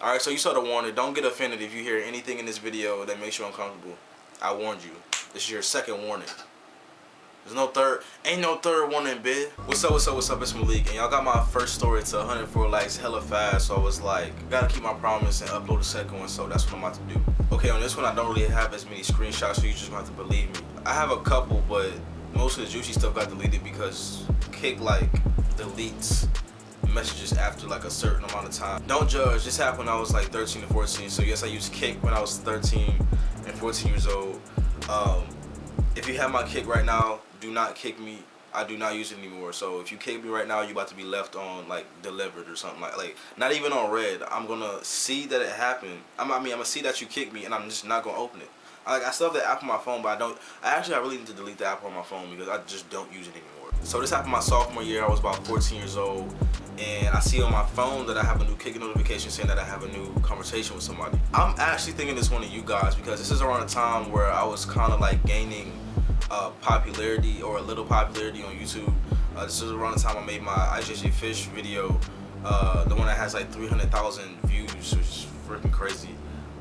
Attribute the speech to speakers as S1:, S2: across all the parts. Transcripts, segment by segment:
S1: Alright, so you saw the warning. Don't get offended if you hear anything in this video that makes you uncomfortable. I warned you. This is your second warning. There's no third. Ain't no third warning, bitch. What's up, what's up, what's up? It's Malik. And y'all got my first story to 104 likes hella fast. So I was like, gotta keep my promise and upload the second one. So that's what I'm about to do. Okay, on this one, I don't really have as many screenshots, so you just gonna have to believe me. I have a couple, but most of the juicy stuff got deleted because Kick like deletes messages after like a certain amount of time. Don't judge. This happened when I was like 13 and 14. So yes, I used Kick when I was 13 and 14 years old. If you have my Kick right now, do not kick me. I do not use it anymore. So if you kick me right now, you're about to be left on like delivered or something like not even on red. I'm gonna see that it happened. I'm gonna see that you kicked me, and I'm just not gonna open it. I still have the app on my phone, but I really need to delete the app on my phone because I just don't use it anymore. So this happened my sophomore year. I was about 14 years old, and I see on my phone that I have a new Kick notification saying that I have a new conversation with somebody. I'm actually thinking this one of you guys because this is around the time where I was kind of like gaining popularity or a little popularity on YouTube. This is around the time I made my Was Catfished video, the one that has like 300,000 views, which is freaking crazy.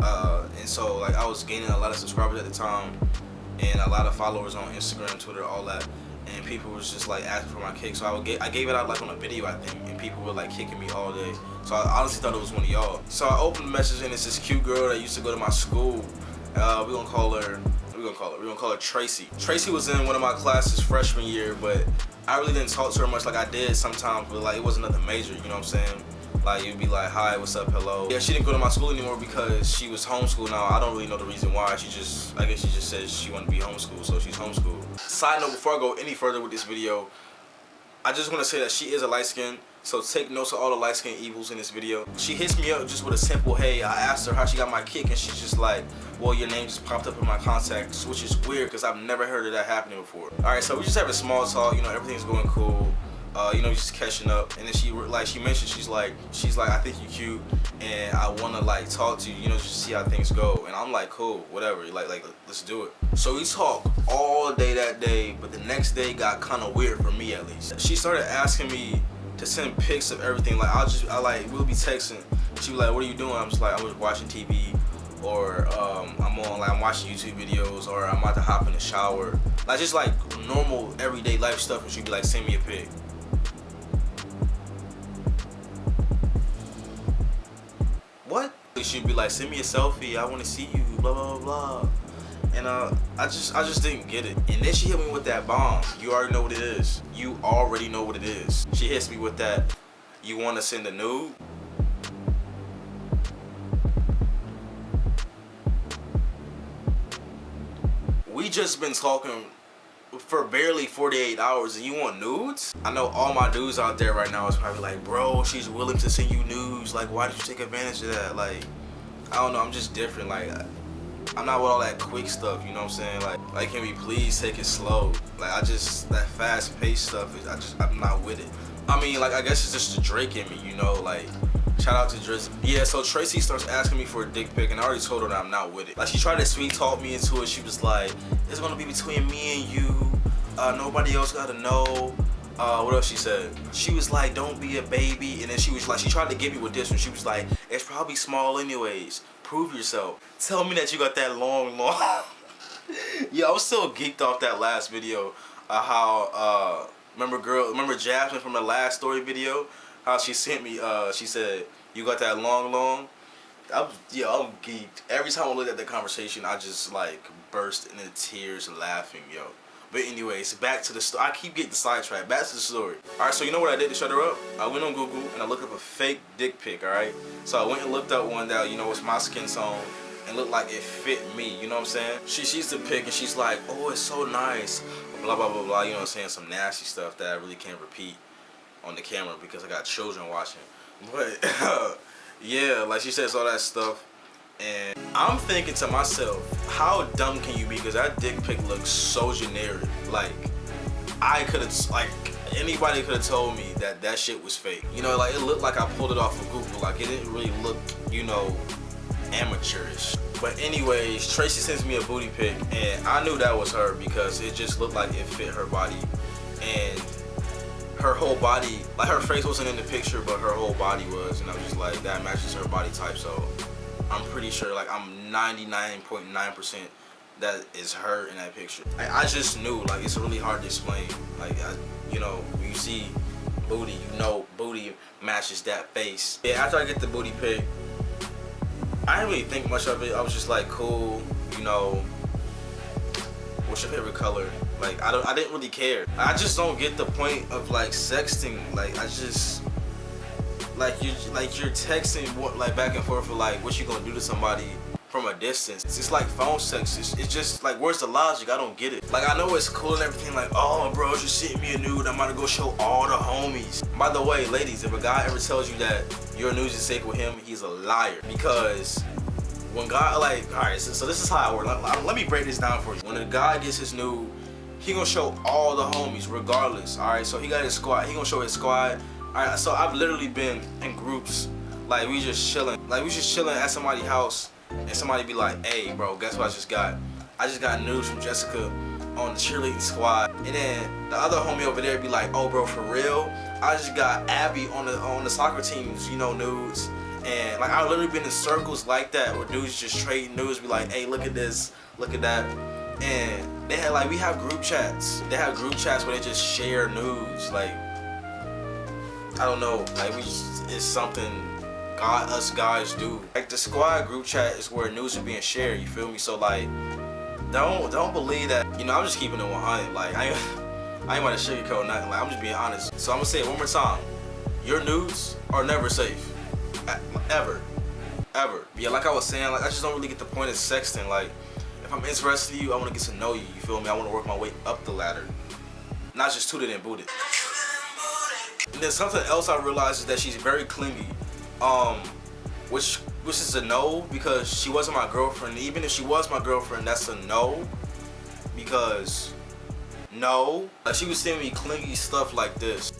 S1: And so like I was gaining a lot of subscribers at the time and a lot of followers on Instagram, Twitter, all that, and people was just like asking for my Kick. So I gave it out like on a video, I think, and people were like kicking me all day. So I honestly thought it was one of y'all. So I opened the message and it's this cute girl that used to go to my school. We're gonna call her Tracy. Tracy was in one of my classes freshman year, but I really didn't talk to her much like I did sometimes, but like it wasn't nothing major, you know what I'm saying? Like you'd be like, hi, what's up, hello. Yeah, she didn't go to my school anymore because she was homeschooled now. I don't really know the reason why. I guess she just said she wanted to be homeschooled, so she's homeschooled. Side note, before I go any further with this video, I just want to say that she is a light skin, so take notes of all the light skin evils in this video. She hits me up just with a simple hey. I asked her how she got my Kick, and she's just like, well, your name just popped up in my contacts, which is weird because I've never heard of that happening before. Alright, so we just having small talk, you know, everything's going cool. You know, just catching up, and then she mentioned she's like I think you cute and I want to like talk to you, you know, just see how things go. And I'm like, cool, whatever, like let's do it. So we talked all day that day, but the next day got kind of weird for me at least. She started asking me to send pics of everything. Like we'll be texting. She was like, what are you doing? I'm just like, I'm just watching TV, or I'm watching YouTube videos, or I'm about to hop in the shower. Like just like normal everyday life stuff, and she'd be like, send me a pic. What? She'd be like, send me a selfie, I want to see you, blah blah blah. And I just didn't get it. And then she hit me with that bomb. You already know what it is. You already know what it is. She hits me with that, you want to send a nude? We just been talking for barely 48 hours and you want nudes? I know all my dudes out there right now is probably like, bro, she's willing to send you nudes. Like, why did you take advantage of that? Like, I don't know, I'm just different. Like, I'm not with all that quick stuff, you know what I'm saying? Like can we please take it slow? Like, that fast paced stuff, I'm not with it. I mean, like, I guess it's just the Drake in me, you know, like, shout out to Drizzy. Yeah, so Tracy starts asking me for a dick pic, and I already told her that I'm not with it. Like, she tried to sweet talk me into it. She was like, it's gonna be between me and you. Nobody else gotta know. What else she said? She was like, don't be a baby. And then she was like, she tried to get me with this one. She was like, it's probably small anyways. Prove yourself. Tell me that you got that long. Yeah, I was so geeked off that last video. How, remember Jasmine from the last story video? How she sent me, she said, you got that long? I'm geeked. Every time I look at that conversation, I just like burst into tears laughing, yo. But anyways, back to the story. I keep getting sidetracked. Back to the story. Alright, so you know what I did to shut her up? I went on Google and I looked up a fake dick pic, alright? So I went and looked up one that, you know, was my skin tone and looked like it fit me, you know what I'm saying? She sees the pic and she's like, oh, it's so nice, blah, blah, blah, blah, you know what I'm saying? Some nasty stuff that I really can't repeat on the camera because I got children watching. But yeah, like she says all that stuff, and I'm thinking to myself, how dumb can you be? Because that dick pic looks so generic. Like, I could have, like, anybody could have told me that that shit was fake. You know, like, it looked like I pulled it off of Google. Like, it didn't really look, you know, amateurish. But anyways, Tracy sends me a booty pic, and I knew that was her because it just looked like it fit her body. And her whole body, like her face wasn't in the picture, but her whole body was, and I was just like, that matches her body type. So I'm pretty sure, like I'm 99.9% that is her in that picture. I just knew, like it's really hard to explain. Like you know, when you see booty, you know booty matches that face. Yeah, after I get the booty pic, I didn't really think much of it. I was just like, cool, you know, what's your favorite color? Like I didn't really care. I just don't get the point of like sexting. Like I just you're texting like back and forth for like what you gonna do to somebody from a distance. It's like phone sex. It's just like, where's the logic? I don't get it. Like I know it's cool and everything, like, oh bro, you sent me a nude, I'm about to go show all the homies. By the way, ladies, if a guy ever tells you that your nudes is safe with him, he's a liar. Because when God, like, alright, so this is how it works. Let me break this down for you. When a guy gets his nude, he gonna show all the homies regardless. Alright, so he got his squad, he gonna show his squad. Alright, so I've literally been in groups, like we just chilling at somebody's house, and somebody be like, hey bro, guess what I just got? I just got news from Jessica on the cheerleading squad. And then the other homie over there be like, oh bro, for real? I just got Abby on the soccer teams, you know, nudes. And like I've literally been in circles like that where dudes just trade nudes, be like, hey, look at this, look at that. And they had like, we have group chats. They have group chats where they just share nudes. Like, I don't know, like it's something us guys do. Like the squad group chat is where news are being shared, you feel me? So like, don't believe that, you know, I'm just keeping it 100. Like I ain't about to sugarcoat nothing, like I'm just being honest. So I'm gonna say it one more time. Your nudes are never safe. Ever. Yeah, like I was saying, like I just don't really get the point of sexting. Like if I'm interested in you, I wanna get to know you, you feel me? I wanna work my way up the ladder. Not just tooted and booted. And then something else I realized is that she's very clingy. Which is a no, because she wasn't my girlfriend. Even if she was my girlfriend, that's a no. Because no, like she was sending me clingy stuff like this.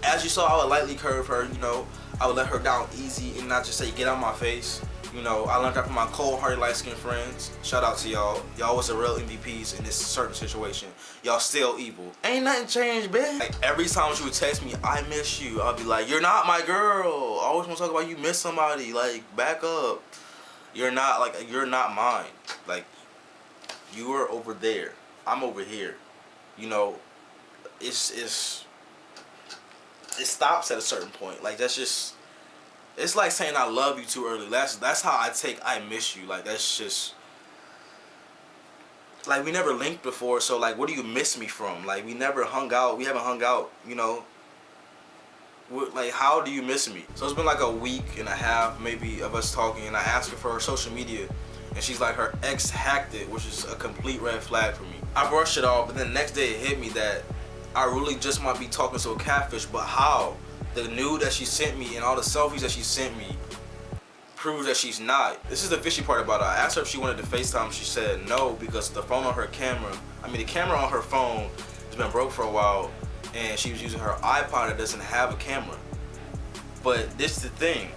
S1: As you saw, I would lightly curve her, you know. I would let her down easy and not just say get out my face. You know, I learned that from my cold-hearted light-skinned friends. Shout out to y'all. Y'all was the real MVPs in this certain situation. Y'all still evil. Ain't nothing changed, bitch. Like every time she would text me, I miss you, I'll be like, you're not my girl. I always want to talk about you miss somebody. Like, back up. You're not mine. Like, you are over there. I'm over here. You know, it stops at a certain point. Like that's just. It's like saying I love you too early. That's how I take I miss you. Like that's just like we never linked before, so like what do you miss me from? Like we never hung out. We haven't hung out, you know. Like how do you miss me? So it's been like a week and a half maybe of us talking, and I asked her for her social media and she's like her ex hacked it, which is a complete red flag for me. I brushed it off, but then the next day it hit me that I really just might be talking to a catfish, but how? The nude that she sent me and all the selfies that she sent me proves that she's not. This is the fishy part about it. I asked her if she wanted to FaceTime. She said no, because the phone on her camera, the camera on her phone has been broke for a while, and she was using her iPod that doesn't have a camera. But this is the thing.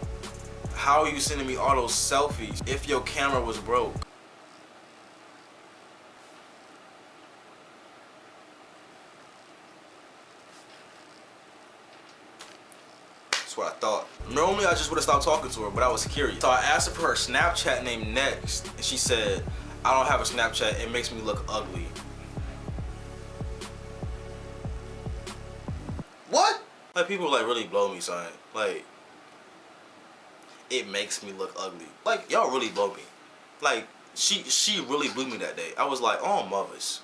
S1: How are you sending me all those selfies if your camera was broke? That's what I thought. Normally I just would have stopped talking to her, but I was curious. So I asked her for her Snapchat name next, and she said, I don't have a Snapchat, it makes me look ugly. What? Like people like really blow me, son. Like, it makes me look ugly. Like, y'all really blow me. Like, she really blew me that day. I was like, on mothers.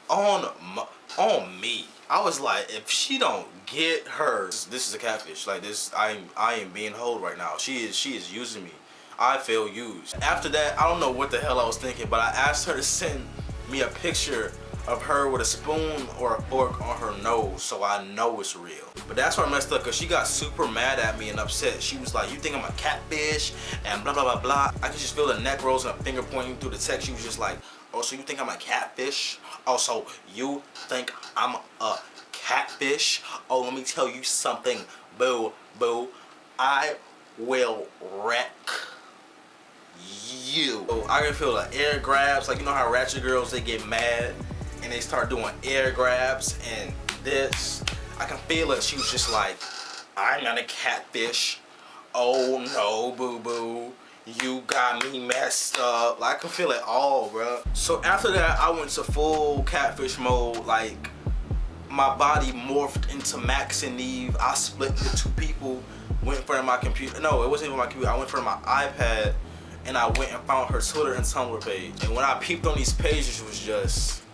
S1: On me. I was like, if she don't get her, this is a catfish. Like this, I am being hold right now. She is using me. I feel used. After that, I don't know what the hell I was thinking, but I asked her to send me a picture of her with a spoon or a fork on her nose, so I know it's real. But that's where I messed up, because she got super mad at me and upset. She was like, you think I'm a catfish and blah blah blah blah. I could just feel the neck rolls and a finger pointing through the text. She was just like, oh, so you think I'm a catfish? Oh, so you think I'm a catfish? Oh, let me tell you something, boo boo. I will wreck you. Oh, I can feel the air grabs. Like, you know how ratchet girls, they get mad and they started doing air grabs and this. I can feel it. She was just like, I'm not a catfish. Oh no, boo boo. You got me messed up. Like, I can feel it all, bro. So after that, I went to full catfish mode. Like, my body morphed into Max and Eve. I split into two people, went in front of my computer. No, it wasn't even my computer. I went in front of my iPad, and I went and found her Twitter and Tumblr page. And when I peeped on these pages, it was just...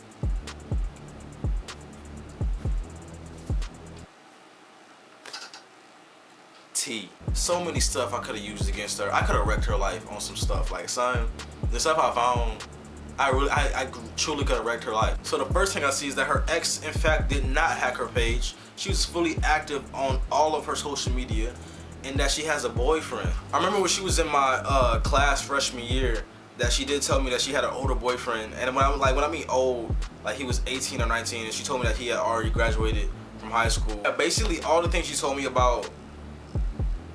S1: So many stuff I could have used against her. I could have wrecked her life on some stuff. Like, son, the stuff I found, I truly could have wrecked her life. So the first thing I see is that her ex, in fact, did not hack her page. She was fully active on all of her social media, and that she has a boyfriend. I remember when she was in my class freshman year, that she did tell me that she had an older boyfriend. And when I mean old, like he was 18 or 19, and she told me that he had already graduated from high school. Basically, all the things she told me about,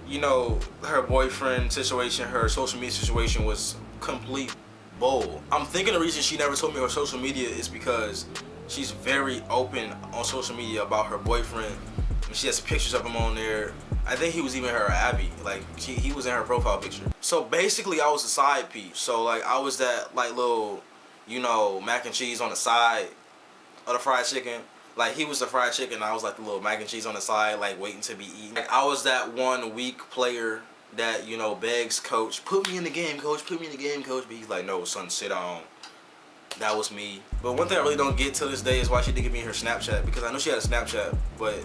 S1: you know, her boyfriend situation, her social media situation was complete bull. I'm thinking the reason she never told me her social media is because she's very open on social media about her boyfriend. And she has pictures of him on there. I think he was even her Abby. Like, he was in her profile picture. So basically, I was a side piece. So like, I was that like little, you know, mac and cheese on the side of the fried chicken. Like, he was the fried chicken, I was like the little mac and cheese on the side, like waiting to be eaten. Like, I was that one weak player that, you know, begs coach, put me in the game, coach, put me in the game, coach. But he's like, no, son, sit down. That was me. But one thing I really don't get till this day is why she did give me her Snapchat, because I know she had a Snapchat, but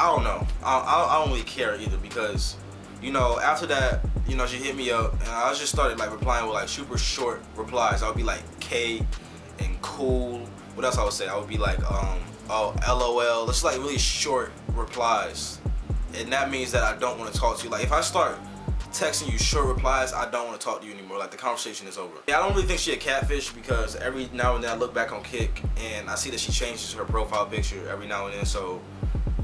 S1: I don't know. I don't really care either, because, you know, after that, you know, she hit me up, and I just started like replying with like super short replies. I would be like K and cool. What else I would say? I would be like, oh, LOL. It's like really short replies. And that means that I don't want to talk to you. Like, if I start texting you short replies, I don't want to talk to you anymore. Like, the conversation is over. Yeah, I don't really think she a catfish, because every now and then I look back on Kik and I see that she changes her profile picture every now and then. So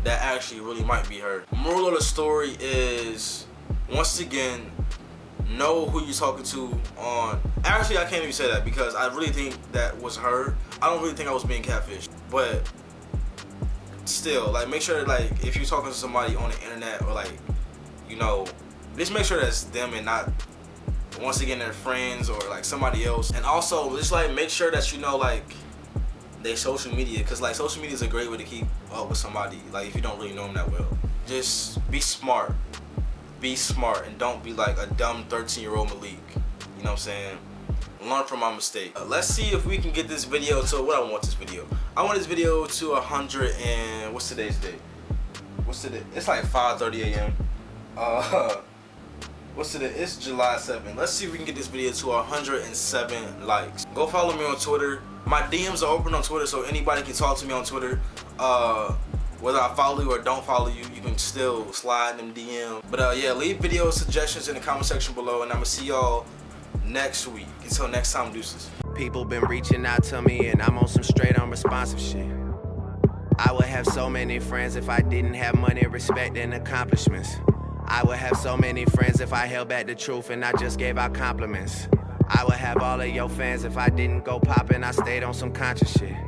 S1: that actually really might be her. Moral of the story is, once again, know who you're talking to on... Actually, I can't even say that, because I really think that was her. I don't really think I was being catfished, but still, like, make sure that, like, if you're talking to somebody on the internet, or like, you know, just make sure that's them and not, once again, their friends or like somebody else. And also, just like make sure that you know, like, their social media, because like social media is a great way to keep up with somebody, like, if you don't really know them that well. Just be smart. Be smart, and don't be like a dumb 13-year-old Malik. You know what I'm saying? Learn from my mistake. Let's see if we can get this video to what I want this video. I want this video to 100 and what's today's date? What's today? It's like 5:30 a.m. What's today? It's July 7th. Let's see if we can get this video to 107 likes. Go follow me on Twitter. My DMs are open on Twitter, so anybody can talk to me on Twitter. Whether I follow you or don't follow you, you can still slide in them DM. But yeah, leave video suggestions in the comment section below, and I'm gonna see y'all next week. Until next time, deuces.
S2: People been reaching out to me, and I'm on some straight unresponsive shit. I would have so many friends if I didn't have money, respect, and accomplishments. I would have so many friends if I held back the truth and I just gave out compliments. I would have all of your fans if I didn't go poppin', I stayed on some conscious shit.